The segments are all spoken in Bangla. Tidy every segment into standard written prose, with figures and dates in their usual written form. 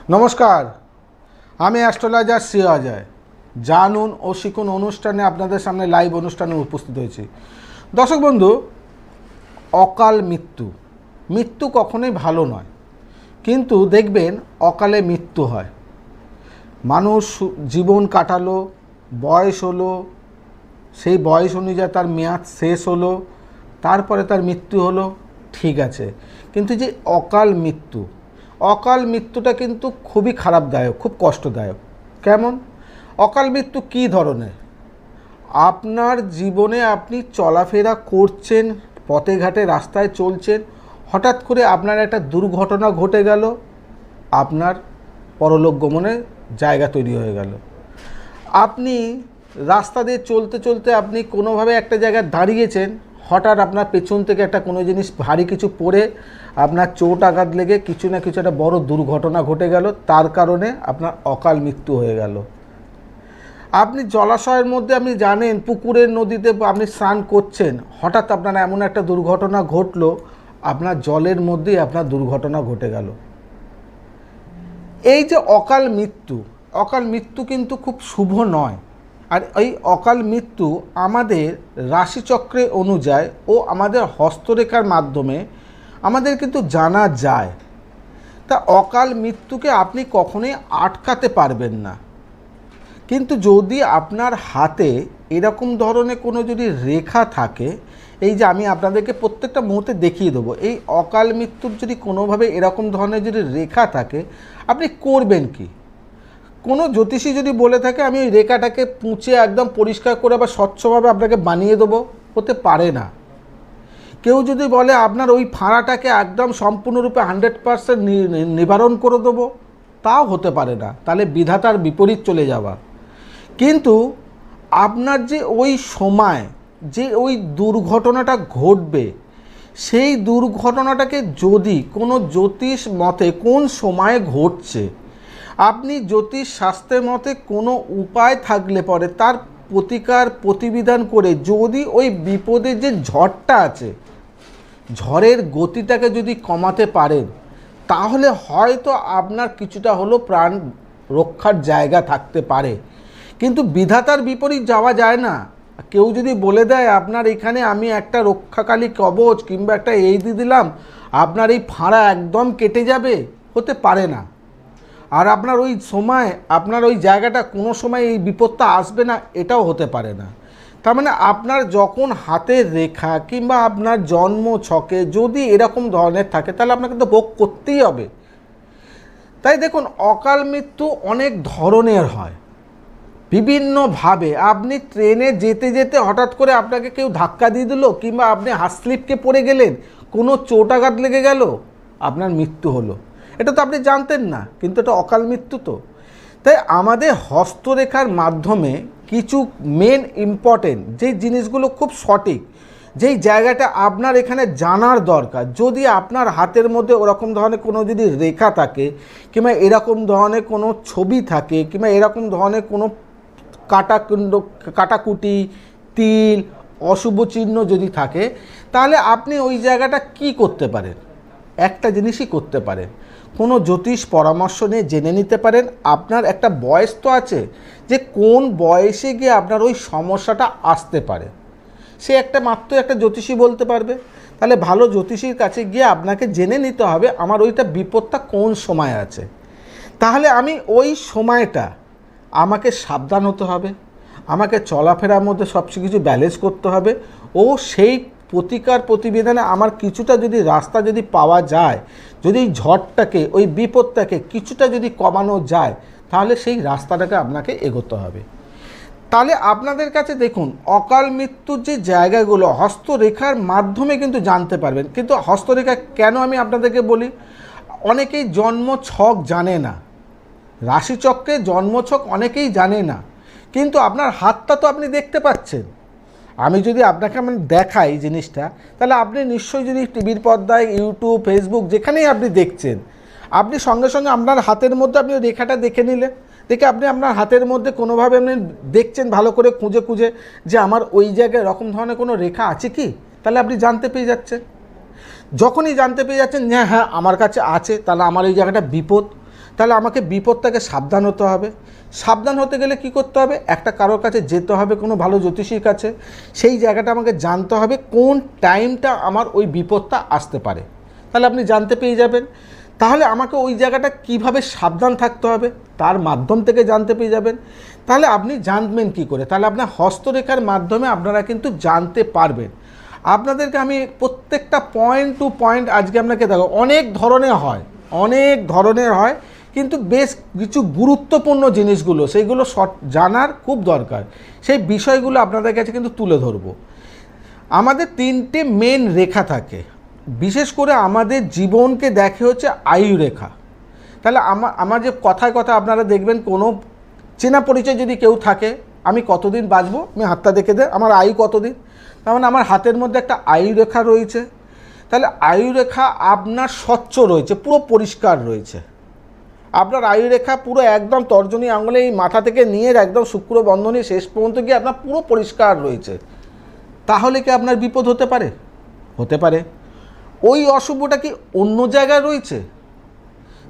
নমস্কার, আমি অ্যাস্ট্রোলজার শ্রী অজয়। জানুন ও শিখুন অনুষ্ঠানে আপনাদের সামনে লাইভ অনুষ্ঠানে উপস্থিত হয়েছি। দর্শক বন্ধু, অকাল মৃত্যু কখনোই ভালো নয়, কিন্তু দেখবেন অকালে মৃত্যু হয়। মানুষ জীবন কাটালো, বয়স হলো, সেই বয়স অনুযায়ী তার মেয়াদ শেষ হলো, তারপরে তার মৃত্যু হলো, ঠিক আছে। কিন্তু যে অকাল মৃত্যুটা কিন্তু খুবই খারাপদায়ক, খুব কষ্টদায়ক। কেমন? অকাল মৃত্যু কী ধরনের? আপনার জীবনে আপনি চলাফেরা করছেন, পথে ঘাটে রাস্তায় চলছেন, হঠাৎ করে আপনার একটা দুর্ঘটনা ঘটে গেল, আপনার পরলোক গমনের জায়গা তৈরি হয়ে গেল। আপনি রাস্তা দিয়ে চলতে চলতে আপনি কোনোভাবে একটা জায়গায় দাঁড়িয়েছেন, হঠাৎ আপনার পেছন থেকে একটা কোনো জিনিস ভারী কিছু পড়ে আপনার চোট আঘাত লেগে কিছু না কিছু একটা বড় দুর্ঘটনা ঘটে গেল, তার কারণে আপনার অকাল মৃত্যু হয়ে গেল। আপনি জলাশয়ের মধ্যে আপনি জানেন, পুকুরের নদীতে আপনি স্নান করছেন, হঠাৎ আপনার এমন একটা দুর্ঘটনা ঘটলো, আপনার জলের মধ্যেই আপনার দুর্ঘটনা ঘটে গেল। এই যে অকাল মৃত্যু কিন্তু খুব শুভ নয়। আর এই অকাল মৃত্যু আমাদের রাশিচক্রে অনুযায়ী ও আমাদের হস্তরেখার মাধ্যমে আমাদের কিন্তু জানা যায়। তা অকাল মৃত্যুকে আপনি কখনোই আটকাতে পারবেন না। কিন্তু যদি আপনার হাতে এরকম ধরনের কোনো যদি রেখা থাকে, এই যে আমি আপনাদেরকে প্রত্যেকটা মুহূর্তে দেখিয়ে দেবো, এই অকাল মৃত্যুর যদি কোনোভাবে এরকম ধরনের যদি রেখা থাকে, আপনি করবেন কি? কোনো জ্যোতিষী যদি বলে থাকে আমি ওই রেখাটাকে পুঁছে একদম পরিষ্কার করে আবার স্বচ্ছভাবে আপনাকে বানিয়ে দেবো, হতে পারে না। কেউ যদি বলে আপনার ওই ফাঁড়াটাকে একদম সম্পূর্ণরূপে 100% নিবারণ করে দেবো, তাও হতে পারে না। তাহলে বিধাতার বিপরীত চলে যাওয়া। কিন্তু আপনার যে ওই সময় যে ওই দুর্ঘটনাটা ঘটবে, সেই দুর্ঘটনাটাকে যদি কোনো জ্যোতিষ মতে কোন সময়ে ঘটছে, আপনি জ্যোতিষ শাস্ত্রের মতে কোনো উপায় থাকলে পরে তার প্রতিবিধান করে যদি ওই বিপদের যে ঝড়টা আছে, ঝড়ের গতিটাকে যদি কমাতে পারেন, তাহলে হয়তো আপনার কিছুটা হলো প্রাণ রক্ষার জায়গা থাকতে পারে। কিন্তু বিধাতার বিপরীত যাওয়া যায় না। কেউ যদি বলে দেয় আপনার এখানে আমি একটা রক্ষাকালী কবচ কিংবা একটা এই দিয়ে দিলাম, আপনার এই ফাঁড়া একদম কেটে যাবে, হতে পারে না। আর আপনার ওই সময় আপনার ওই জায়গাটা কোনো সময় এই বিপদটা আসবে না, এটাও হতে পারে না। তার মানে আপনার যখন হাতের রেখা কিংবা আপনার জন্ম ছকে যদি এরকম ধরনের থাকে, তাহলে আপনাকে তো ভোগ করতেই হবে। তাই দেখুন, অকাল মৃত্যু অনেক ধরনের হয় বিভিন্নভাবে। আপনি ট্রেনে যেতে যেতে হঠাৎ করে আপনাকে কেউ ধাক্কা দিয়ে দিল, কিংবা আপনি হাত স্লিপকে পড়ে গেলেন, কোনো চোট আঘাত লেগে গেল, আপনার মৃত্যু হলো। এটা তো আপনি জানতেন না, কিন্তু এটা অকাল মৃত্যু তো। তাই আমাদের হস্তরেখার মাধ্যমে কিছু মেন ইম্পর্টেন্ট যে জিনিসগুলো খুব সঠিক, যেই জায়গাটা আপনার এখানে জানার দরকার, যদি আপনার হাতের মধ্যে ওরকম ধরনের কোনো যদি রেখা থাকে, কিংবা এরকম ধরনের কোনো ছবি থাকে, কিংবা এরকম ধরনের কোনো কাটাকুটি, তিল, অশুভ চিহ্ন যদি থাকে, তাহলে আপনি ওই জায়গাটা কি করতে পারেন? একটা জিনিসই করতে পারেন, কোনো জ্যোতিষ পরামর্শ নিয়ে জেনে নিতে পারেন। আপনার একটা বয়স তো আছে, যে কোন বয়সে গিয়ে আপনার ওই সমস্যাটা আসতে পারে, সে মাত্র একটা জ্যোতিষী বলতে পারবে। তাহলে ভালো জ্যোতিষীর কাছে গিয়ে আপনাকে জেনে নিতে হবে আমার ওইটা বিপদটা কোন সময় আছে। তাহলে আমি ওই সময়টা আমাকে সাবধান হতে হবে, আমাকে চলাফেরার মধ্যে সব কিছু ব্যালেন্স করতে হবে, ও সেই প্রতিবিধানে আমার কিছুটা যদি রাস্তা যদি পাওয়া যায়, যদি এই ঝড়টাকে ওই বিপদটাকে কিছুটা যদি কমানো যায়, তাহলে সেই রাস্তাটাকে আপনাকে এগোতে হবে। তাহলে আপনাদের কাছে দেখুন, অকাল মৃত্যুর যে জায়গাগুলো হস্তরেখার মাধ্যমে কিন্তু জানতে পারবেন। কিন্তু হস্তরেখা কেন আমি আপনাদেরকে বলি, অনেকেই জন্ম ছক জানে না, রাশিচক্রে জন্মছক অনেকেই জানে না, কিন্তু আপনার হাতটা তো আপনি দেখতে পাচ্ছেন। আমি যদি আপনাকে দেখাই জিনিসটা, তাহলে আপনি নিশ্চয়ই যদি টিভির পর্দায়, ইউটিউব, ফেসবুক যেখানেই আপনি দেখছেন, আপনি সঙ্গে সঙ্গে আপনার হাতের মধ্যে আপনি রেখাটা দেখে নিলেন, দেখে আপনি আপনার হাতের মধ্যে কোনোভাবে আপনি দেখছেন ভালো করে খুঁজে যে আমার ওই জায়গায় এরকম ধরনের কোনো রেখা আছে কি, তাহলে আপনি জানতে পেয়ে যাচ্ছেন। যখনই জানতে পেয়ে যাচ্ছেন যে হ্যাঁ আমার কাছে আছে, তাহলে আমার এই জায়গাটা বিপদ, তাহলে আমাকে বিপদ থেকে সাবধান হতে হবে। সাবধান হতে গেলে কি করতে হবে, একটা কারোর কাছে যেতে হবে, কোনো ভালো জ্যোতিষীর কাছে। সেই জায়গাটা আমাকে জানতে হবে কোন টাইমটা আমার ওই বিপদটা আসতে পারে, তাহলে আপনি জানতে পেয়ে যাবেন। তাহলে আমাকে ওই জায়গাটা কিভাবে সাবধান থাকতে হবে তার মাধ্যম থেকে জানতে পেয়ে যাবেন। তাহলে আপনি জানবেন কি করে, তাহলে আপনার হস্তরেখার মাধ্যমে আপনারা কিন্তু জানতে পারবেন। আপনাদেরকে আমি প্রত্যেকটা পয়েন্ট টু পয়েন্ট আজকে আপনাকে দেখো, অনেক ধরনের হয়, কিন্তু বেশ কিছু গুরুত্বপূর্ণ জিনিসগুলো সেইগুলো জানার খুব দরকার, সেই বিষয়গুলো আপনাদের কাছে কিন্তু তুলে ধরবো। আমাদের 3টে মেন রেখা থাকে, বিশেষ করে আমাদের জীবনকে দেখে হচ্ছে আয়ু রেখা। তাহলে আমার যে কথায় কথা আপনারা দেখবেন, কোনো চেনা পরিচয় যদি কেউ থাকে, আমি কতদিন বাঁচবো, আমি হাতটা দেখে দেয় আমার আয়ু কতদিন, তার মানে আমার হাতের মধ্যে একটা আয়ু রেখা রয়েছে। তাহলে আয়ু রেখা আপনার স্বচ্ছ রয়েছে, পুরো পরিষ্কার রয়েছে। আপনার আয়ু রেখা পুরো একদম তর্জনী আঙুলে এই মাথা থেকে নিয়ে একদম শুক্র বন্ধনী শেষ পর্যন্ত গিয়ে আপনার পুরো পরিষ্কার রয়েছে। তাহলে কি আপনার বিপদ হতে পারে? হতে পারে। ওই অশুভটা কি অন্য জায়গায় রয়েছে?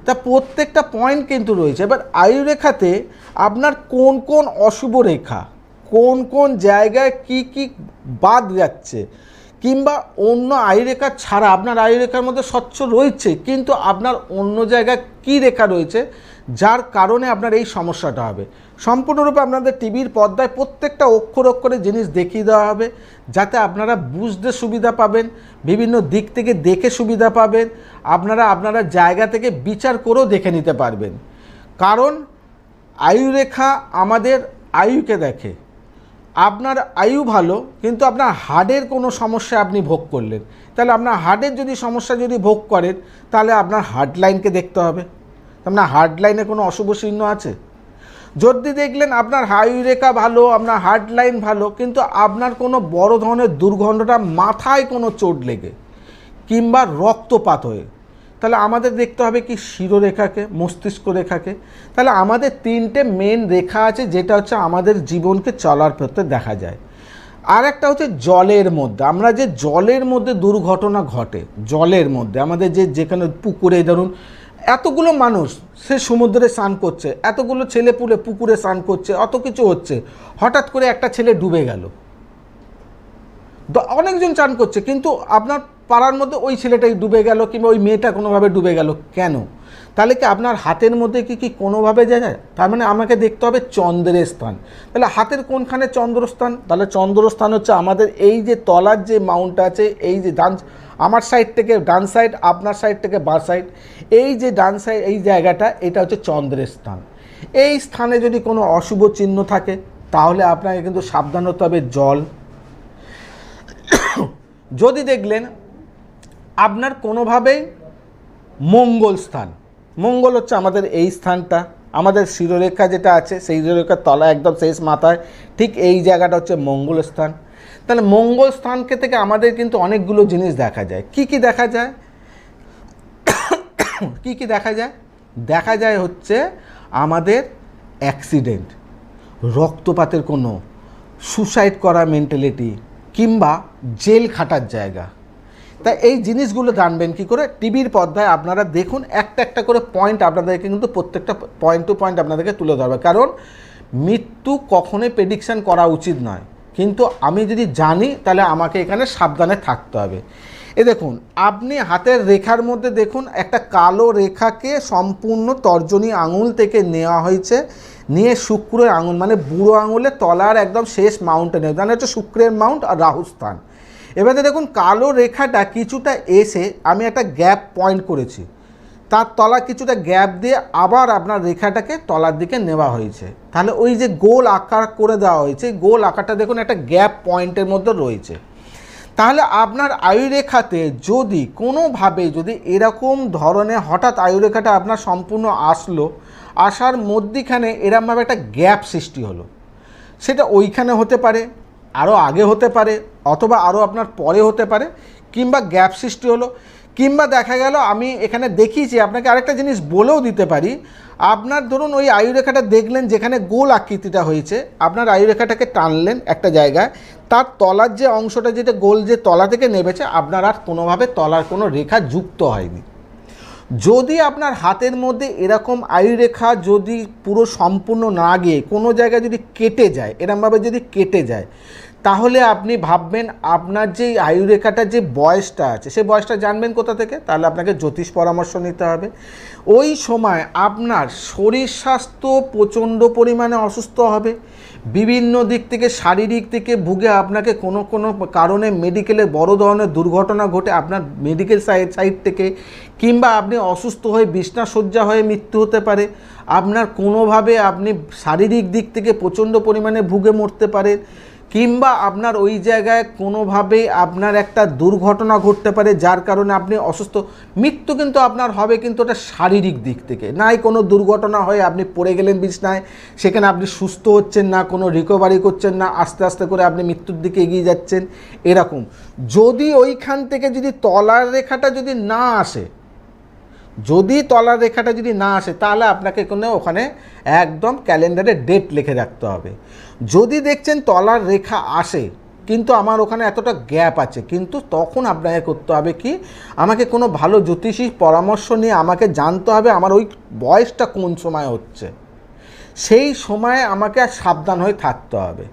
তা প্রত্যেকটা পয়েন্ট কিন্তু রয়েছে। এবার আয়ু রেখাতে আপনার কোন কোন অশুভ রেখা, কোন কোন জায়গায় কি কি বাদ যাচ্ছে, কিংবা অন্য আয়ু রেখা ছাড়া আপনার আয়ু রেখার মধ্যে স্বচ্ছ রয়েছে, কিন্তু আপনার অন্য জায়গায় কি রেখা রয়েছে যার কারণে আপনার এই সমস্যাটা হবে, সম্পূর্ণরূপে আপনাদের টিভির পর্দায় প্রত্যেকটা অক্ষর অক্ষরে জিনিস দেখিয়ে দেওয়া হবে, যাতে আপনারা বুঝতে সুবিধা পাবেন, বিভিন্ন দিক থেকে দেখে সুবিধা পাবেন, আপনারা জায়গা থেকে বিচার করেও দেখে নিতে পারবেন। কারণ আয়ু রেখা আমাদের আয়ুকে দেখে। আপনার আয়ু ভালো, কিন্তু আপনার হার্টের কোনো সমস্যা আপনি ভোগ করলেন, তাহলে আপনার হার্টের যদি সমস্যা যদি ভোগ করেন, তাহলে আপনার হার্ট লাইনকে দেখতে হবে। আপনার হার্ট লাইনে কোনো অশুভ চিহ্ন আছে। যদি দেখলেন আপনার আয়ু রেখা ভালো, আপনার হার্ট লাইন ভালো, কিন্তু আপনার কোনো বড় ধরনের দুর্গন্ধটা মাথায় কোনো চোট লেগে কিংবা রক্তপাত হয়ে, তাহলে আমাদের দেখতে হবে কি শিরোরেখাকে, মস্তিষ্ক রেখাকে। তাহলে আমাদের 3টে মেন রেখা আছে, যেটা হচ্ছে আমাদের জীবনকে চলার পথে দেখা যায়। আর একটা হচ্ছে জলের মধ্যে, আমরা যে জলের মধ্যে দুর্ঘটনা ঘটে, জলের মধ্যে আমাদের যেখানে পুকুরে ধরুন এতগুলো মানুষ সে সমুদ্রে স্নান করছে, এতগুলো ছেলে পুলে পুকুরে স্নান করছে, অত কিছু হচ্ছে, হঠাৎ করে একটা ছেলে ডুবে গেল, অনেকজন চান করছে, কিন্তু আপনার পাড়ার মধ্যে ওই ছেলেটাই ডুবে গেল, কিংবা ওই মেয়েটা কোনোভাবে ডুবে গেল, কেন? তাহলে কি আপনার হাতের মধ্যে কি কোনোভাবে যায়? তার মানে আমাকে দেখতে হবে চন্দ্রের স্থান। তাহলে হাতের কোনখানে চন্দ্রস্থান? তাহলে চন্দ্রস্থান হচ্ছে আমাদের এই যে তলার যে মাউন্টটা আছে, এই যে আমার সাইড থেকে ডান সাইড, আপনার সাইড থেকে বাঁ সাইড, এই যে ডান সাইড এই জায়গাটা, এটা হচ্ছে চন্দ্রের স্থান। এই স্থানে যদি কোনো অশুভ চিহ্ন থাকে, তাহলে আপনাকে কিন্তু সাবধান হতে হবে। জল যদি দেখলেন আপনার কোনোভাবেই মঙ্গল স্থান, মঙ্গল হচ্ছে আমাদের এই স্থানটা, আমাদের শিরোরেখা যেটা আছে সেই শিরোরেখার তলা একদম শেষ মাথায় ঠিক এই জায়গাটা হচ্ছে মঙ্গল স্থান। তাহলে মঙ্গল স্থানকে থেকে আমাদের কিন্তু অনেকগুলো জিনিস দেখা যায়। কি কি দেখা যায়? দেখা যায় হচ্ছে আমাদের অ্যাক্সিডেন্ট, রক্তপাতের কোনো, সুসাইড করার মেন্টালিটি, কিংবা জেল খাটার জায়গা। তাই এই জিনিসগুলো জানবেন কি করে? টিভির পর্দায় আপনারা দেখুন, একটা একটা করে পয়েন্ট আপনাদেরকে কিন্তু প্রত্যেকটা পয়েন্ট টু পয়েন্ট আপনাদেরকে তুলে ধরবে। কারণ মৃত্যু কখনোই প্রেডিকশান করা উচিত নয়, কিন্তু আমি যদি জানি তাহলে আমাকে এখানে সাবধানে থাকতে হবে। দেখুন, আপনি হাতের রেখার মধ্যে দেখুন একটা কালো রেখাকে সম্পূর্ণ তর্জনী আঙুল থেকে নেওয়া হয়েছে, নিয়ে শুক্রের আঙুল মানে বুড়ো আঙুলের তলার একদম শেষ মাউন্টে নেওয়া, মানে হচ্ছে শুক্রের মাউন্ট আর রাহু স্থান। এবারে দেখুন কালো রেখাটা কিছুটা এসে আমি একটা গ্যাপ পয়েন্ট করেছি, তার তলা কিছুটা গ্যাপ দিয়ে আবার আপনার রেখাটাকে তলার দিকে নেওয়া হয়েছে। তাহলে ওই যে গোল আকার করে দেওয়া হয়েছে, গোল আকারটা দেখুন একটা গ্যাপ পয়েন্টের মধ্যে রয়েছে। তাহলে আপনার আয়ুরেখাতে যদি কোনোভাবে যদি এরকম ধরনের হঠাৎ আয়ুরেখাটা আপনার সম্পূর্ণ আসার মধ্যিখানে এরকমভাবে একটা গ্যাপ সৃষ্টি হলো, সেটা ওইখানে হতে পারে, আরও আগে হতে পারে, অথবা আরও আপনার পরে হতে পারে, কিংবা গ্যাপ সৃষ্টি হলো, কিংবা দেখা গেল আমি এখানে দেখিয়েছি আপনাকে আরেকটা জিনিস বলেও দিতে পারি। আপনার ধরুন ওই আয়ুরেখাটা দেখলেন যেখানে গোল আকৃতিটা হয়েছে, আপনার আয়ুরেখাটাকে টানলেন একটা জায়গায়, তার তলার যে অংশটা যেটা গোল যে তলা থেকে নেমেছে, আপনার আর কোনোভাবে তলার কোনো রেখা যুক্ত হয়নি। যদি আপনার হাতের মধ্যে এরকম আয়ুরেখা যদি পুরো সম্পূর্ণ না গিয়ে কোনো জায়গায় যদি কেটে যায়, এরমভাবে যদি কেটে যায়, তাহলে আপনি ভাববেন আপনার যে আয়ুরেখাটার যে বয়সটা আছে সেই বয়সটা জানবেন কোথা থেকে? তাহলে আপনাকে জ্যোতিষ পরামর্শ নিতে হবে। ওই সময় আপনার শরীর স্বাস্থ্য প্রচণ্ড পরিমাণে অসুস্থ হবে, বিভিন্ন দিক থেকে শারীরিক থেকে ভুগে আপনাকে কোনো কোনো কারণে মেডিকেলে বড় ধরনের দুর্ঘটনা ঘটে আপনার মেডিকেল সাইড থেকে, কিংবা আপনি অসুস্থ হয়ে বিছনাশয্যা হয়ে মৃত্যু হতে পারে, আপনার কোনোভাবে আপনি শারীরিক দিক থেকে প্রচণ্ড পরিমাণে ভুগে মরতে পারেন, কিংবা আপনার ওই জায়গায় কোনোভাবে আপনার একটা দুর্ঘটনা ঘটতে পারে যার কারণে আপনি অসুস্থ। মৃত্যু কিন্তু আপনার হবে, কিন্তু ওটা শারীরিক দিক থেকে, নাই কোনো দুর্ঘটনা হয়ে আপনি পড়ে গেলেন বিছনায়, সেখানে আপনি সুস্থ হচ্ছেন না, কোনো রিকভারি করছেন না, আস্তে আস্তে করে আপনি মৃত্যুর দিকে এগিয়ে যাচ্ছেন এরকম। যদি ওইখান থেকে যদি তলার রেখাটা যদি না আসে, যদি তলার রেখাটা যদি না আসে, তাহলে আপনাকে কোনো ওখানে একদম ক্যালেন্ডারে ডেট লিখে রাখতে হবে। যদি দেখছেন তলার রেখা আসে কিন্তু আমার ওখানে এতটা গ্যাপ আছে, কিন্তু তখন আপনাকে করতে হবে কি, আমাকে কোনো ভালো জ্যোতিষী পরামর্শ নিয়ে আমাকে জানতে হবে আমার ওই বয়সটা কোন সময় হচ্ছে, সেই সময়ে আমাকে সাবধান হয়ে থাকতে হবে।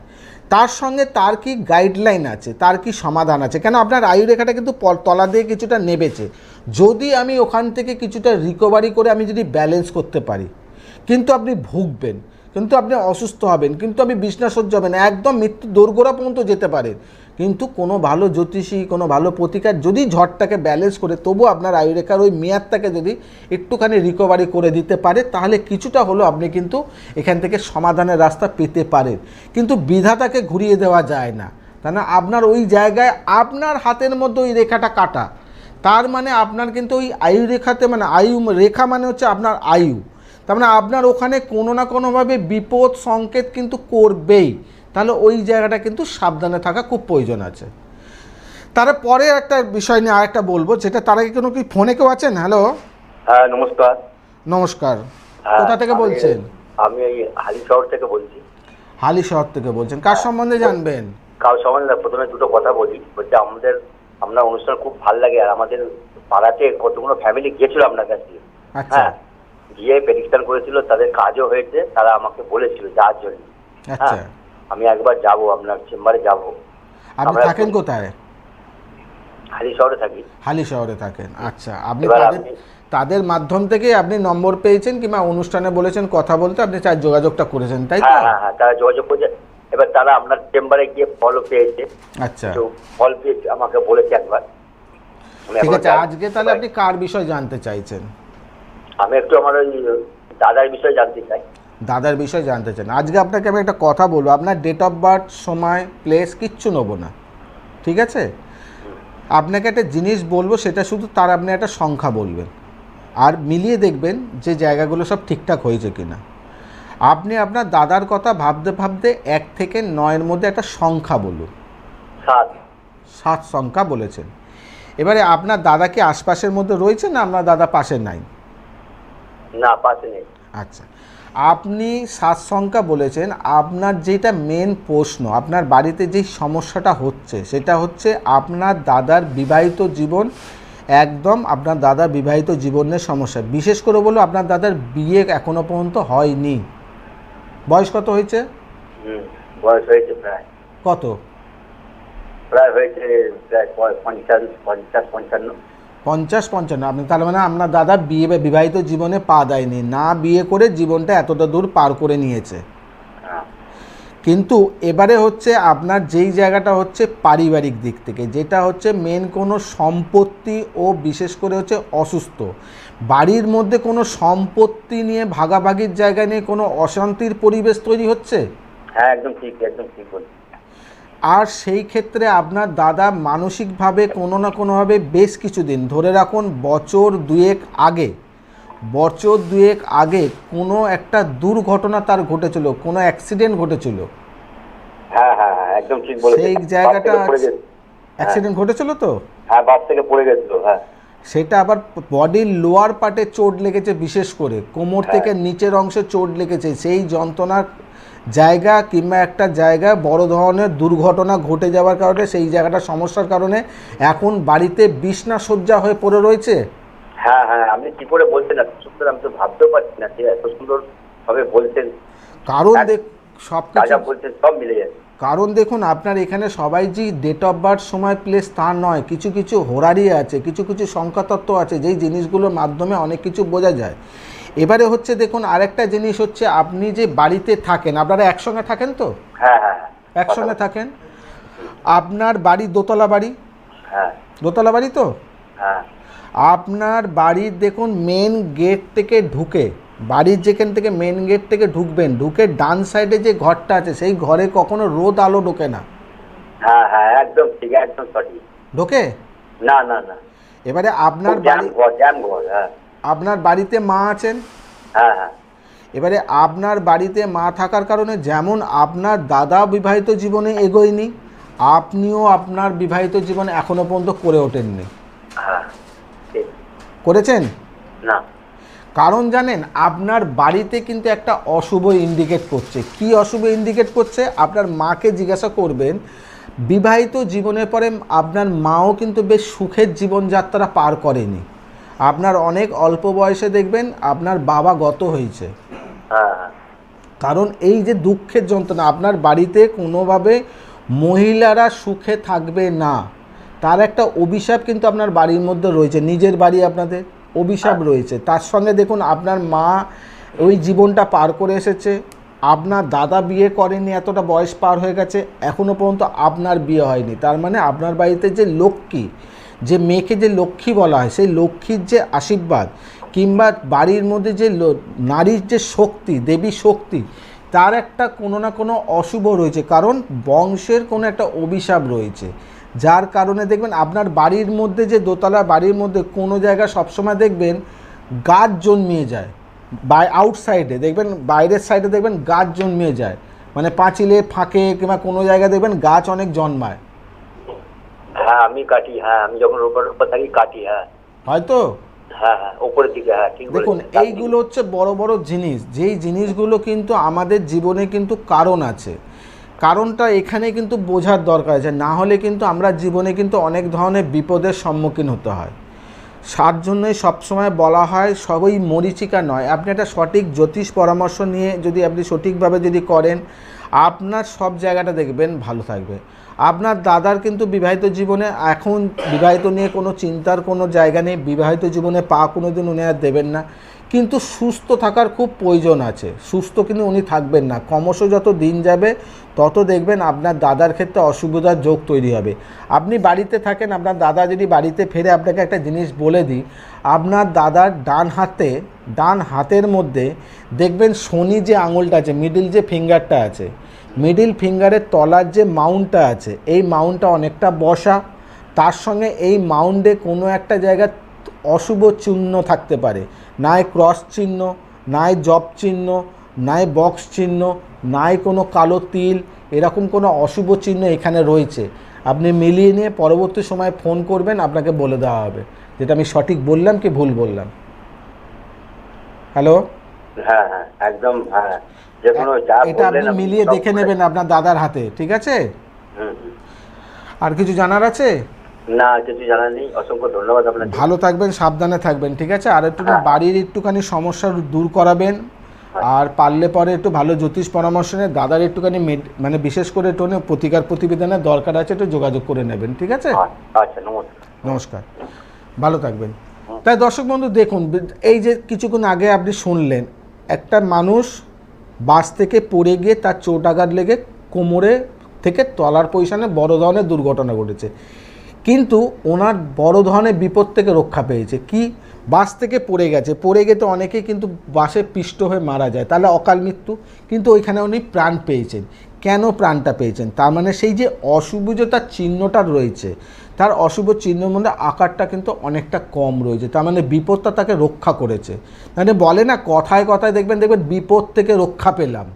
তার সঙ্গে তার কি গাইডলাইন আছে, তার কি সমাধান আছে, কেন আপনার আয়ুরেখাটা কিন্তু তলা দিয়ে কিছুটা নেবেছে। যদি আমি ওখান থেকে কিছুটা রিকভারি করে আমি যদি ব্যালেন্স করতে পারি, কিন্তু আপনি ভুগবেন, কিন্তু আপনি অসুস্থ হবেন, কিন্তু আপনি বিছনাশয্যা হবেন, একদম মৃত্যু দোরগোড়া পর্যন্ত যেতে পারেন, কিন্তু কোনো ভালো জ্যোতিষী কোনো ভালো প্রতিকার যদি ঝড়টাকে ব্যালেন্স করে তবু আপনার আয়ুরেখার ওই মেয়াদটাকে যদি একটুখানি রিকভারি করে দিতে পারে, তাহলে কিছুটা হলেও আপনি কিন্তু এখান থেকে সমাধানের রাস্তা পেতে পারেন। কিন্তু বিধাতাকে ঘুরিয়ে দেওয়া যায় না, তা না আপনার ওই জায়গায় আপনার হাতের মধ্যে ওই রেখাটা কাটা, তার মানে আপনার কিন্তু ওই আয়ু রেখাতে, মানে আয়ু রেখা মানে হচ্ছে আপনার আয়ু, তার মানে আপনার ওখানে কোনো না কোনোভাবে বিপদ সংকেত কিন্তু করবেই। তাহলে ওই জায়গাটা কিন্তু সাবধানে থাকা খুব প্রয়োজন আছে। তারপরে একটা বিষয় নিয়ে আরেকটা বলবো, যেটা তার আগে কোনো কি ফোনে কেউ আছেন? হ্যালো, হ্যাঁ নমস্কার। নমস্কার, কোথা থেকে বলছেন? আমি এই হালি শহর থেকে বলছি। হালি শহর থেকে বলছেন, কার সম্বন্ধে জানবেন? কার সম্বন্ধে? প্রথমে দুটো কথা বলি, বলছি আপনার অনুষ্ঠান খুব ভালো লাগে, আর আমাদের পাড়াতে কতগুলো ফ্যামিলি গিয়েছিল আপনার কাছে। আচ্ছা, গিয়ে প্রেডিকশন করেছিল, তাদের কাজও হয়েছে, তারা আমাকে বলেছিল যাওয়ার জন্য। আচ্ছা, আমি একবার যাব, আপনার চেম্বারে যাব। আপনি থাকেন কোথায়? হালি শহরে থাকি। হালি শহরে থাকেন, আচ্ছা। আপনি তাদের মাধ্যম থেকে আপনি নম্বর পেয়েছেন কিংবা অনুষ্ঠানে বলেছেন কথা বলতে, আপনি তার যোগাযোগটা করেছেন, তাই তো? হ্যাঁ হ্যাঁ, তারা যোগাযোগ করেছে। এবার তারা আপনার চেম্বারে গিয়ে ফলও পেয়েছে। আচ্ছা, ফল পেয়েছে, আমাকে বলেছে একবার। ঠিক আছে, আজকে তাহলে আপনি কার বিষয় জানতে চাইছেন? আমি একটু আমার ওই দাদার বিষয়ে জানতে চাই। দাদার বিষয় জানতে চান? আজকে আপনাকে আমি একটা কথা বলবো, আপনার ডেট অফ বার্থ, সময়, প্লেস কিচ্ছু নেবো না, ঠিক আছে? আপনাকে একটা জিনিস বলবো, সেটা শুধু তার আপনি একটা সংখ্যা বলবেন, আর মিলিয়ে দেখবেন যে জায়গাগুলো সব ঠিকঠাক হয়েছে কি না। আপনি আপনার দাদার কথা ভাবতে ভাবতে 1 থেকে 9-এর মধ্যে একটা সংখ্যা বলুন। 7 সংখ্যা বলেছেন। এবারে আপনার দাদা কি আশপাশের মধ্যে রয়েছে, না আপনার দাদা পাশে নাই? না, পাশে নেই। আচ্ছা, আপনি 7 সংখ্যা বলেছেন। আপনার যেটা মেন প্রশ্ন, আপনার বাড়িতে যেই সমস্যাটা হচ্ছে সেটা হচ্ছে আপনার দাদার বিবাহিত জীবন, একদম আপনার দাদার বিবাহিত জীবনের সমস্যা। বিশেষ করে বলো, আপনার দাদার বিয়ে এখনো পর্যন্ত হয়নি। বয়স কত হয়েছে? বয়স হয়েছে প্রায়। কত? প্রায় হয়েছে প্রায় 50-55। 50-55। আপনি তার মানে আপনার দাদা বিবাহিত জীবনে পা দেয়নি, না বিয়ে করে জীবনটা এতটা দূর পার করে নিয়েছে। কিন্তু এবারে হচ্ছে আপনার যেই জায়গাটা হচ্ছে পারিবারিক দিক থেকে, যেটা হচ্ছে মেন কোনো সম্পত্তি ও বিশেষ করে হচ্ছে অসুস্থ বাড়ির মধ্যে কোনো সম্পত্তি নিয়ে ভাগাভাগির জায়গা নিয়ে কোনো অশান্তির পরিবেশ তৈরি হচ্ছে। হ্যাঁ, একদম ঠিক, একদম ঠিক বলছেন। আর সেই ক্ষেত্রে আপনার দাদা মানসিকভাবে কোনো না কোনোভাবে বেশ কিছুদিন, ধরে রাখুন বছর 2-এক আগে কোনো একটা দুর্ঘটনা তার ঘটেছিল, কোনো অ্যাক্সিডেন্ট ঘটেছিল। হ্যাঁ হ্যাঁ হ্যাঁ, একদম ঠিক বলেছেন। সেই জায়গাটা অ্যাক্সিডেন্ট ঘটেছিল তো? হ্যাঁ, বাস থেকে পড়ে গেছিল। হ্যাঁ, সেটা আবার বডির লোয়ার পার্টে চোট লেগেছে, বিশেষ করে কোমর থেকে নিচের অংশে চোট লেগেছে। সেই যন্ত্রণার জায়গা কিংবা একটা জায়গায় বড় ধরনের দুর্ঘটনা ঘটে যাওয়ার কারণে, সেই জায়গাটা সমস্যার কারণে এখন বাড়িতে বিছনাশয্যা হয়ে পড়ে রয়েছে। হ্যাঁ হ্যাঁ, আপনি কি করে বলছেন এত সুন্দর, আমি তো ভাবতেও পারছি না যে এত সুন্দর ভাবে বলছেন। কারণ সব যা কিছু যা বলছেন সব মিলে যাচ্ছে। কারণ দেখুন, আপনার এখানে সবাই যে ডেট অফ বার্থ, সময়, প্লেস তা নয়, কিছু কিছু হোরারি আছে, কিছু কিছু সংখ্যাতত্ত্ব আছে, যেই জিনিসগুলোর মাধ্যমে অনেক কিছু বোঝা যায়। এবারে হচ্ছে দেখুন, আরেকটা জিনিস হচ্ছে, আপনি যে বাড়িতে থাকেন, আপনারা একসঙ্গে থাকেন তো? হ্যাঁ হ্যাঁ হ্যাঁ, একসঙ্গে থাকেন। আপনার বাড়ি দোতলা বাড়ি? হ্যাঁ দোতলা বাড়ি তো? হ্যাঁ আপনার বাড়ির দেখুন মেন গেট থেকে ঢুকে, বাড়ির যেখান থেকে মেন গেট থেকে ঢুকবেন, ঢুকে ডান সাইডে যে ঘরটা আছে সেই ঘরে কখনো রোদ আলো ঢোকে না। হ্যাঁ হ্যাঁ, একদম ঠিক, একদম সঠিক। ঢোকে? না না না। এবারে আপনার জ্যাম বাড়ি, ঘর, জ্যাম ঘর। হ্যাঁ আপনার বাড়িতে মা আছেন? হ্যাঁ হ্যাঁ এবারে আপনার বাড়িতে মা থাকার কারণে যেমন আপনার দাদা বিবাহিত জীবনে এগোয়নি, আপনিও আপনার বিবাহিত জীবনে এখনো পর্যন্ত করে ওঠেননি। হ্যাঁ, ঠিক। করেছেন? না। কারণ জানেন, আপনার বাড়িতে কিন্তু একটা অশুভ ইন্ডিকেট করছে। কি অশুভ ইন্ডিকেট করছে? আপনার মাকে জিজ্ঞাসা করবেন, বিবাহিত জীবনের পরে আপনার মাও কিন্তু বেশ সুখের জীবনযাত্রা পার করেনি। আপনার অনেক অল্প বয়সে দেখবেন আপনার বাবা গত হয়েছে। হ্যাঁ হ্যাঁ কারণ এই যে দুঃখের যন্ত্রণা, আপনার বাড়িতে কোনোভাবে মহিলারা সুখে থাকবে না, তার একটা অভিশাপ কিন্তু আপনার বাড়ির মধ্যে রয়েছে। নিজের বাড়ি আপনাদের, অভিশাপ রয়েছে। তার সঙ্গে দেখুন, আপনার মা ওই জীবনটা পার করে এসেছে, আপনার দাদা বিয়ে করেনি, এতটা বয়স পার হয়ে গেছে, এখনও পর্যন্ত আপনার বিয়ে হয়নি। তার মানে আপনার বাড়িতে যে লক্ষ্মী, যে মেয়েকে যে লক্ষ্মী বলা হয়, সেই লক্ষ্মীর যে আশীর্বাদ, কিংবা বাড়ির মধ্যে যে নারীর যে শক্তি, দেবী শক্তি, তার একটা কোনো না কোনো অশুভ রয়েছে। কারণ বংশের কোনো একটা অভিশাপ রয়েছে, যার কারণে দেখবেন আপনার বাড়ির মধ্যে, যে দোতলা বাড়ির মধ্যে কোনো জায়গায় সবসময় দেখবেন গাছ জন্মিয়ে যায়। আউটসাইডে দেখবেন, বাইরের সাইডে দেখবেন গাছ জন্মিয়ে যায়, মানে পাঁচিলে ফাঁকে কিংবা কোনো জায়গায় দেখবেন গাছ অনেক জন্মায়। হ্যাঁ, আমি কাটি। হ্যাঁ, আমি যখন উপর থাকি কাটি। হ্যাঁ হয়তো? হ্যাঁ হ্যাঁ, উপরের দিকে। হ্যাঁ, ঠিক দেখুন, বলেছেন। এইগুলো হচ্ছে বড় বড় জিনিস, যেই জিনিসগুলো কিন্তু আমাদের জীবনে কিন্তু কারণ আছে। কারণটা এখানে কিন্তু বোঝার দরকার আছে, না হলে কিন্তু আমরা জীবনে কিন্তু অনেক ধরনের বিপদের সম্মুখীন হতে হয়। তার জন্যই সবসময় বলা হয়, সবই মরীচিকা নয়। আপনি একটা সঠিক জ্যোতিষ পরামর্শ নিয়ে যদি আপনি সঠিকভাবে যদি করেন, আপনার সব জায়গাটা দেখবেন ভালো থাকবে। আপনার দাদার কিন্তু বিবাহিত জীবনে এখন বিবাহিত নিয়ে কোনো চিন্তার কোনো জায়গা নেই, বিবাহিত জীবনে পা কোনো দিন উনি আর দেবেন না। কিন্তু সুস্থ থাকার খুব প্রয়োজন আছে, সুস্থ কিন্তু উনি থাকবেন না। ক্রমশ যত দিন যাবে তত দেখবেন আপনার দাদার ক্ষেত্রে অসুবিধার যোগ তৈরি হবে। আপনি বাড়িতে থাকেন, আপনার দাদা যদি বাড়িতে ফেরে, আপনাকে একটা জিনিস বলে দিই, আপনার দাদার ডান হাতের মধ্যে দেখবেন শনি যে আঙুলটা আছে, মিডিল যে ফিঙ্গারটা আছে, মিডিল ফিঙ্গারের তলার যে মাউন্টটা আছে, এই মাউন্টটা অনেকটা বসা। তার সঙ্গে এই মাউন্টে কোনো একটা জায়গায় অশুভ চিহ্ন থাকতে পারে, নাই ক্রস চিহ্ন, নাই জব চিহ্ন, নাই বক্স চিহ্ন, নাই কোনো কালো তিল, এরকম কোনো অশুভ চিহ্ন এখানে রয়েছে। আপনি মিলিয়ে নিয়ে পরবর্তী সময় ফোন করবেন, আপনাকে বলে দেওয়া হবে যেটা আমি সঠিক বললাম কি ভুল বললাম। হ্যালো? হ্যাঁ হ্যাঁ, একদম। হ্যাঁ, যে কোনো যা এটা আপনি বললেন মিলিয়ে দেখে নেবেন আপনার দাদার হাতে, ঠিক আছে? হুম হুম। আর কিছু জানার আছে? না, কিছু জানার নেই। অসংখ্য ধন্যবাদ আপনাকে। ভালো থাকবেন, সাবধানে থাকবেন, ঠিক আছে? আর একটু বাড়ির একটুখানি সমস্যা দূর করাবেন, আর পারলে পরে একটু ভালো জ্যোতিষ পরামর্শ নিয়ে দাদার একটুখানি মানে বিশেষ করে একটু প্রতিকার প্রতিবেদনের দরকার আছে, একটু যোগাযোগ করে নেবেন, ঠিক আছে? আচ্ছা, নমস্কার। নমস্কার, ভালো থাকবেন। তাই দর্শক বন্ধু দেখুন, এই যে কিছুক্ষণ আগে আপনি শুনলেন, একটা মানুষ বাস থেকে পড়ে গিয়ে তার চোট আঘাত লেগে কোমরে থেকে তলার পজিশনে বড় ধরনের দুর্ঘটনা ঘটেছে, কিন্তু ওনার বড় ধরনের বিপদ থেকে রক্ষা পেয়েছে। কি? বাস থেকে পড়ে গিয়ে তো অনেকেই কিন্তু বাসে পিষ্ট হয়ে মারা যায়, তাহলে অকাল মৃত্যু। কিন্তু ওইখানে উনি প্রাণ পেয়েছেন। কেন প্রাণটা পেয়েছেন? তার মানে সেই যে অশুভ যে তার চিহ্নটা রয়েছে, তার অশুভ চিহ্নের মধ্যে আকারটা কিন্তু অনেকটা কম রয়েছে, তার মানে বিপদটা তাকে রক্ষা করেছে। মানে বলে না, কথায় কথায় দেখবেন বিপদ থেকে রক্ষা পেলাম,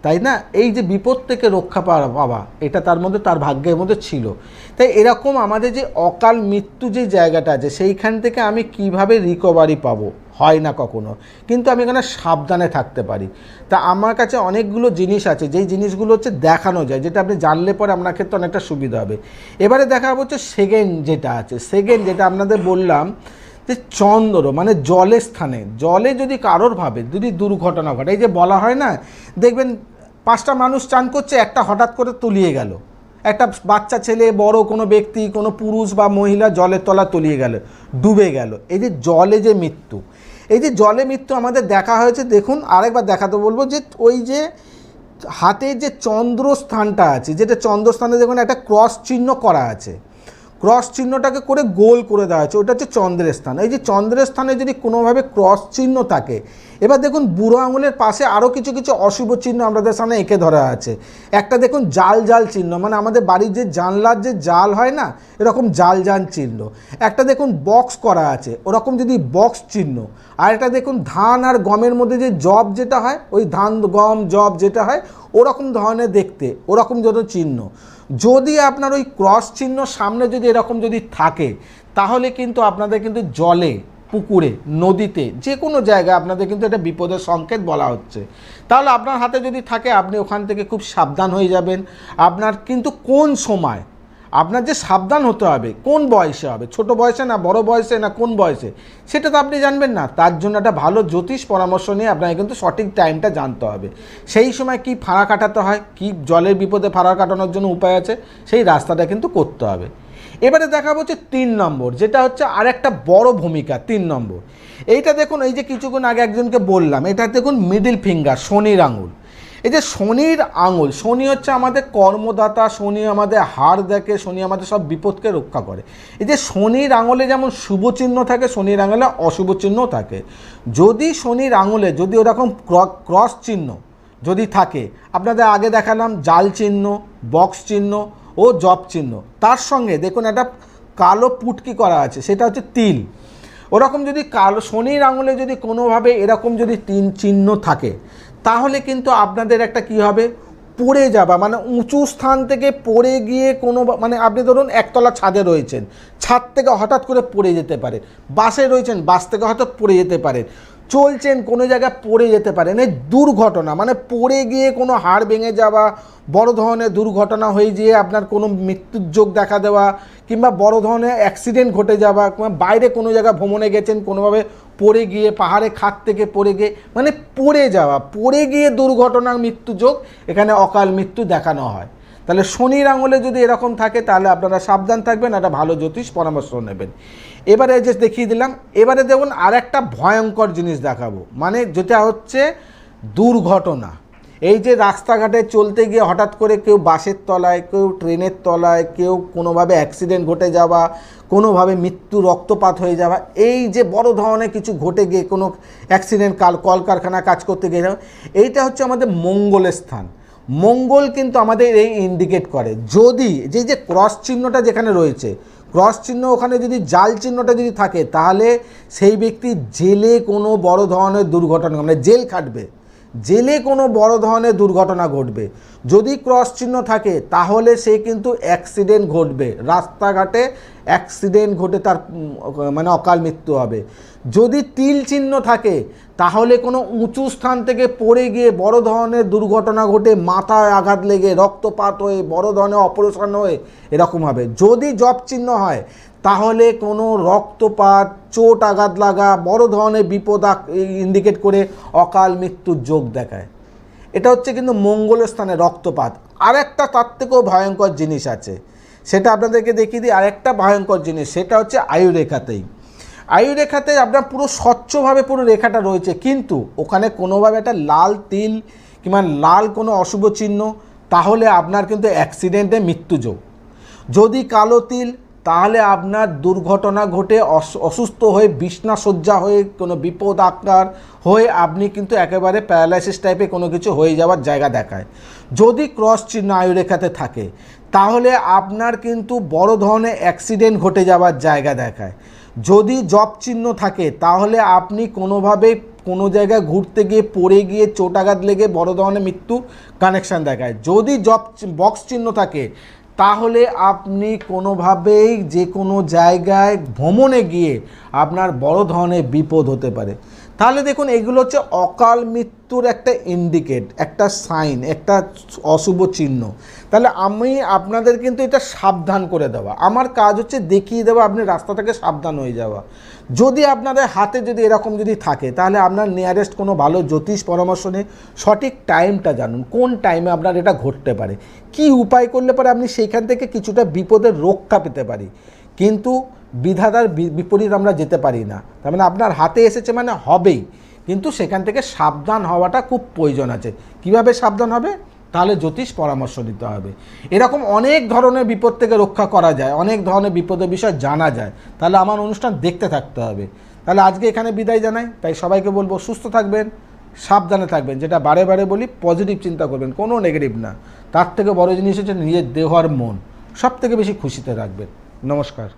তাই না? এই যে বিপদ থেকে রক্ষা পাওয়া, এটা তার মধ্যে, তার ভাগ্যের মধ্যে ছিল। তাই এরকম আমাদের যে অকাল মৃত্যু যে জায়গাটা আছে, সেইখান থেকে আমি কিভাবে রিকভারি পাবো, হয় না কখনো, কিন্তু আমি এখানে সাবধানে থাকতে পারি। তা আমার কাছে অনেকগুলো জিনিস আছে, যেই জিনিসগুলো হচ্ছে দেখানো যায়, যেটা আপনি জানলে পরে আপনার ক্ষেত্রে অনেকটা সুবিধা হবে। এবারে দেখা হচ্ছে সেকেন্ড যেটা আছে, সেকেন্ড যেটা আপনাদের বললাম যে চন্দ্র মানে জলের স্থানে, জলে যদি কারোর ভাবে যদি দুর্ঘটনা ঘটে, এই যে বলা হয় না, দেখবেন 5টা মানুষ চান করছে, একটা হঠাৎ করে তলিয়ে গেল, একটা বাচ্চা ছেলে, বড় কোনো ব্যক্তি, কোনো পুরুষ বা মহিলা জলের তলা তলিয়ে গেল, ডুবে গেল। এই যে জলে যে মৃত্যু, এই যে জলে মৃত্যু আমাদের দেখা হয়েছে। দেখুন আরেকবার দেখাতে বলবো যে ওই যে হাতে যে চন্দ্রস্থানটা আছে, যেটা চন্দ্রস্থানে দেখুন একটা ক্রস চিহ্ন করা আছে, ক্রস চিহ্নটাকে করে গোল করে দেওয়া হয়েছে, ওটা হচ্ছে চন্দ্রের স্থান। এই যে চন্দ্রের স্থানে যদি কোনোভাবে ক্রস চিহ্ন থাকে, এবার দেখুন বুড়ো আঙুলের পাশে আরও কিছু কিছু অশুভ চিহ্ন আমাদের সামনে এঁকে ধরা আছে। একটা দেখুন জাল জাল চিহ্ন, মানে আমাদের বাড়ির যে জানলার যে জাল হয় না, এরকম জাল জাল চিহ্ন। একটা দেখুন বক্স করা আছে, ওরকম যদি বক্স চিহ্ন। আর একটা দেখুন ধান আর গমের মধ্যে যে জব যেটা হয়, ওই ধান গম জব যেটা হয় ওরকম ধরনের দেখতে, ওরকম যত চিহ্ন। যদি আপনার ওই ক্রস চিহ্ন সামনে যদি এরকম যদি থাকে, তাহলে কিন্তু আপনাদের কিন্তু জলে, পুকুরে, নদীতে, যে কোনো জায়গায় আপনাদের কিন্তু এটা বিপদের সংকেত বলা হচ্ছে। তাহলে আপনার হাতে যদি থাকে, আপনি ওখান থেকে খুব সাবধান হয়ে যাবেন। আপনার কিন্তু কোন সময় আপনার যে সাবধান হতে হবে, কোন বয়সে হবে, ছোট বয়সে না বড় বয়সে না কোন বয়সে, সেটা তো আপনি জানবেন না। তার জন্য একটা ভালো জ্যোতিষ পরামর্শ নিয়ে আপনাকে কিন্তু সঠিক টাইমটা জানতে হবে। সেই সময় কি ফাঁড়া কাটাতে হয়, কি জলের বিপদে ফাঁড়া কাটানোর জন্য উপায় আছে, সেই রাস্তাটা কিন্তু করতে হবে। এবারে দেখাবো হচ্ছে 3 নম্বর, যেটা হচ্ছে আর একটা বড় ভূমিকা। 3 নম্বর এইটা দেখুন, এই যে কিছুক্ষণ আগে একজনকে বললাম, এটা দেখুন মিডিল ফিঙ্গার, শনির আঙুল। এই যে শনির আঙুল, শনি হচ্ছে আমাদের কর্মদাতা, শনি আমাদের হাড় দেখে, শনি আমাদের সব বিপদকে রক্ষা করে। এই যে শনির আঙুলে যেমন শুভ চিহ্ন থাকে, শনির আঙুলে অশুভ চিহ্ন থাকে। যদি শনির আঙুলে যদি ওরকম ক্রস চিহ্ন যদি থাকে, আপনাদের আগে দেখালাম জাল চিহ্ন, বক্স চিহ্ন ও জব চিহ্ন, তার সঙ্গে দেখুন একটা কালো পুটকি করা আছে, সেটা হচ্ছে তিল। ওরকম যদি কালো শনির আঙুলে যদি কোনোভাবে এরকম যদি 3 চিহ্ন থাকে, তাহলে কিন্তু আপনাদের একটা কি হবে, পড়ে যাবা, মানে উঁচু স্থান থেকে পড়ে গিয়ে কোনো, মানে আপনি ধরুন একতলা ছাদে রয়েছেন, ছাদ থেকে হঠাৎ করে পড়ে যেতে পারে, বাসে রয়েছেন, বাস থেকে হঠাৎ পড়ে যেতে পারে, চলছেন কোনো জায়গায় পড়ে যেতে পারেন। এই দুর্ঘটনা মানে পড়ে গিয়ে কোনো হাড় ভেঙে যাওয়া, বড় ধরনের দুর্ঘটনা হয়ে গিয়ে আপনার কোনো মৃত্যুর যোগ দেখা দেওয়া, কিংবা বড় ধরনের অ্যাক্সিডেন্ট ঘটে যাওয়া, কিংবা বাইরে কোনো জায়গায় ভ্রমণে গেছেন, কোনোভাবে পড়ে গিয়ে পাহাড়ে খাত থেকে পড়ে গিয়ে, মানে পড়ে যাওয়া, পড়ে গিয়ে দুর্ঘটনার মৃত্যু যোগ, এখানে অকাল মৃত্যু দেখানো হয়। তাহলে শনির আঙুলে যদি এরকম থাকে, তাহলে আপনারা সাবধান থাকবেন, একটা ভালো জ্যোতিষ পরামর্শ নেবেন। এবারে যে দেখিয়ে দিলাম, এবারে দেখুন আর একটা ভয়ঙ্কর জিনিস দেখাবো, মানে যেটা হচ্ছে দুর্ঘটনা। এই যে রাস্তাঘাটে চলতে গিয়ে হঠাৎ করে কেউ বাসের তলায়, কেউ ট্রেনের তলায়, কেউ কোনোভাবে অ্যাক্সিডেন্ট ঘটে যাওয়া, কোনোভাবে মৃত্যু রক্তপাত হয়ে যাওয়া, এই যে বড় ধরনের কিছু ঘটে গিয়ে কোনো অ্যাক্সিডেন্ট, কলকারখানা কাজ করতে গিয়ে, এইটা হচ্ছে আমাদের মঙ্গলের স্থান। মঙ্গল কিন্তু আমাদের এই ইন্ডিকেট করে, যদি যে ক্রস চিহ্নটা যেখানে রয়েছে, ক্রস চিহ্ন ওখানে যদি জাল চিহ্নটা যদি থাকে, তাহলে সেই ব্যক্তি জেলে কোনো বড় ধরনের দুর্ঘটনা, মানে জেল খাটবে, জেলে কোনো বড় ধরনের দুর্ঘটনা ঘটবে। যদি ক্রস চিহ্ন থাকে, তাহলে সে কিন্তু অ্যাক্সিডেন্ট ঘটবে, রাস্তাঘাটে অ্যাক্সিডেন্ট ঘটে তার মানে অকাল মৃত্যু হবে। যদি তিল চিহ্ন থাকে, তাহলে কোনো উঁচু স্থান থেকে পড়ে গিয়ে বড় ধরনের দুর্ঘটনা ঘটে, মাথায় আঘাত লেগে রক্তপাত হয়ে, বড় ধরনের অপারেশন হয়ে, এরকম হবে। যদি জব চিহ্ন হয়, তাহলে কোনো রক্তপাত, চোট আঘাত লাগা, বড় ধরনের বিপদ ইন্ডিকেট করে অকাল মৃত্যুর যোগ দেখায়। এটা হচ্ছে কিন্তু মঙ্গলের স্থানে রক্তপাত। আরেকটা তার থেকেও ভয়ঙ্কর জিনিস আছে, সেটা আপনাদেরকে দেখিয়ে দিই। আরেকটা ভয়ঙ্কর জিনিস, সেটা হচ্ছে আয়ুরেখাতেই। আয়ুরেখাতে আপনার পুরো স্বচ্ছভাবে পুরো রেখাটা রয়েছে, কিন্তু ওখানে কোনোভাবে একটা লাল তিল কিংবা লাল কোনো অশুভ চিহ্ন, তাহলে আপনার কিন্তু অ্যাক্সিডেন্টে মৃত্যু যোগ। যদি কালো তিল, তাহলে আপনার দুর্ঘটনা ঘটে অসুস্থ হয়ে বিছনা শয্যা হয়ে কোনো বিপদ আকার হয়ে আপনি কিন্তু একেবারে প্যারালাইসিস টাইপে কোনো কিছু হয়ে যাওয়ার জায়গা দেখায়। যদি ক্রস চিহ্ন আয়ুরেখাতে থাকে, তাহলে আপনার কিন্তু বড় ধরনের অ্যাক্সিডেন্ট ঘটে যাওয়ার জায়গা দেখায়। যদি জব চিহ্ন থাকে, তাহলে আপনি কোনোভাবে কোনো জায়গায় ঘুরতে গিয়ে পড়ে গিয়ে চোট আঘাত লেগে বড় ধরনের মৃত্যু কানেকশান দেখায়। যদি বক্স চিহ্ন থাকে, তাহলে আপনি কোনোভাবেই যে কোনো জায়গায় ভ্রমণে গিয়ে আপনার বড় ধরনের বিপদ হতে পারে। তাহলে দেখুন এগুলো হচ্ছে অকাল মৃত্যুর একটা ইন্ডিকেট, একটা সাইন, একটা অশুভ চিহ্ন। তাহলে আমি আপনাদের কিন্তু এটা সাবধান করে দেওয়া, আমার কাজ হচ্ছে দেখিয়ে দেওয়া, আপনি রাস্তা থেকে সাবধান হয়ে যাওয়া। যদি আপনাদের হাতে যদি এরকম যদি থাকে তাহলে আপনার নিয়ারেস্ট কোনো ভালো জ্যোতিষ পরামর্শ নিয়ে সঠিক টাইমটা জানুন, কোন টাইমে আপনার এটা ঘটতে পারে, কি উপায় করলে পরে আপনি সেইখান থেকে কিছুটা বিপদের রক্ষা পেতে পারি। কিন্তু বিধাতার বিপরীত আমরা যেতে পারি না, তার মানে আপনার হাতে এসেছে মানে হবেই, কিন্তু সেখান থেকে সাবধান হওয়াটা খুব প্রয়োজন আছে। কিভাবে সাবধান হবে? তাহলে জ্যোতিষ পরামর্শ নিতে হবে। এরকম অনেক ধরনের বিপদ থেকে রক্ষা করা যায়, অনেক ধরনের বিপদের বিষয় জানা যায়, তাহলে আমার অনুষ্ঠান দেখতে থাকতে হবে। তাহলে আজকে এখানে বিদায় জানাই, তাই সবাইকে বলবো সুস্থ থাকবেন, সাবধানে থাকবেন, যেটা বারে বারে বলি পজিটিভ চিন্তা করবেন, কোনো নেগেটিভ না। তার থেকে বড় জিনিস হচ্ছে নিজের দেহ আর মন সব থেকে বেশি খুশিতে রাখবেন। নমস্কার।